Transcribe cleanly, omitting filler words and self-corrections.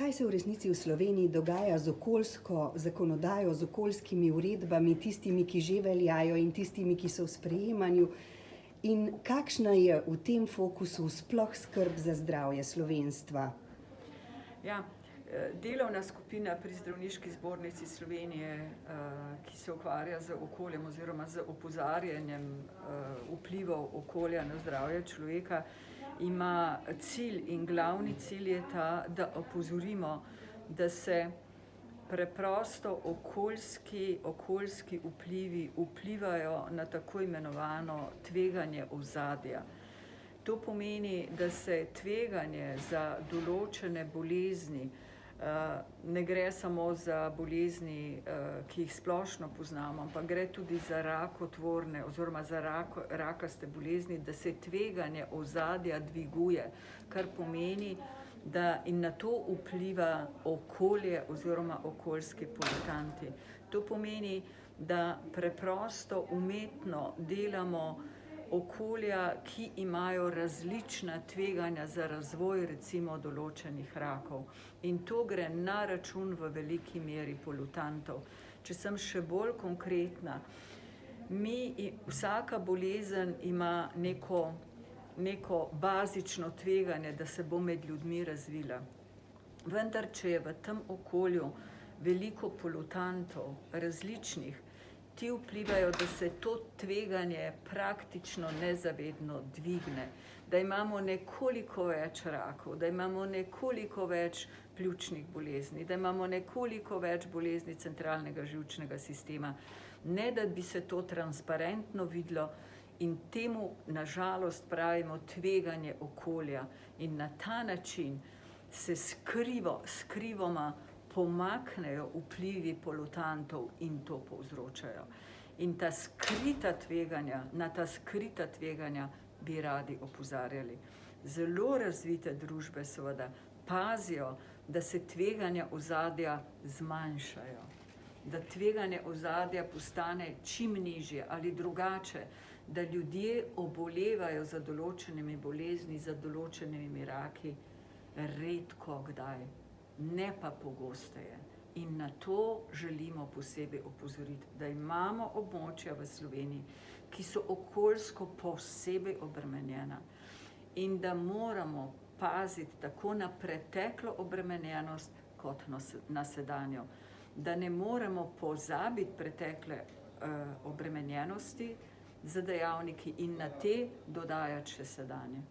kaj se v resnici v Sloveniji dogaja z okoljsko zakonodajo, z okoljskimi uredbami, tistimi, ki že veljajo in tistimi, ki so v sprejemanju, in kakšna je v tem fokusu sploh skrb za zdravje slovenstva? Ja, delovna skupina pri Zdravniški zbornici Slovenije, ki se ukvarja z okoljem oziroma z opozarjanjem vplivov okolja na zdravje človeka, ima cilj in glavni cilj je ta, da opozorimo, da se preprosto okoljski vplivi vplivajo na tako imenovano tveganje ozadja. To pomeni, da se tveganje za določene bolezni, ne gre samo za bolezni, ki jih splošno poznamo, ampak gre tudi za rakotvorne oziroma za rakaste bolezni, da se tveganje ozadja dviguje, kar pomeni, da in na to vpliva okolje oziroma okoljski polutanti. To pomeni, da preprosto umetno delamo okolja, ki imajo različna tveganja za razvoj recimo določenih rakov. In to gre na račun v veliki meri polutantov. Če sem še bolj konkretna, vsaka bolezen ima neko bazično tveganje, da se bo med ljudmi razvila. Vendar, če je v tem okolju veliko polutantov različnih, ti vplivajo, da se to tveganje praktično nezavedno dvigne, da imamo nekoliko več rakov, da imamo nekoliko več pljučnih bolezni, da imamo nekoliko več bolezni centralnega živčnega sistema, ne da bi se to transparentno videlo, in temu na žalost pravimo tveganje okolja. In na ta način se skrivoma pomaknejo vplivi polutantov in to povzročajo. In na ta skrita tveganja bi radi opozarjali. Zelo razvite družbe seveda pazijo, da se tveganja ozadja zmanjšajo, da tveganje ozadja postane čim nižje ali drugače, da ljudje obolevajo za določenimi bolezni, za določenimi raki redko kdaj, ne pa pogosteje. In na to želimo posebej opozoriti, da imamo območja v Sloveniji, ki so okoljsko posebej obremenjena in da moramo paziti tako na preteklo obremenjenost kot na sedanjo. Da ne moremo pozabiti pretekle obremenjenosti z dejavniki in na te dodajati še sedanje.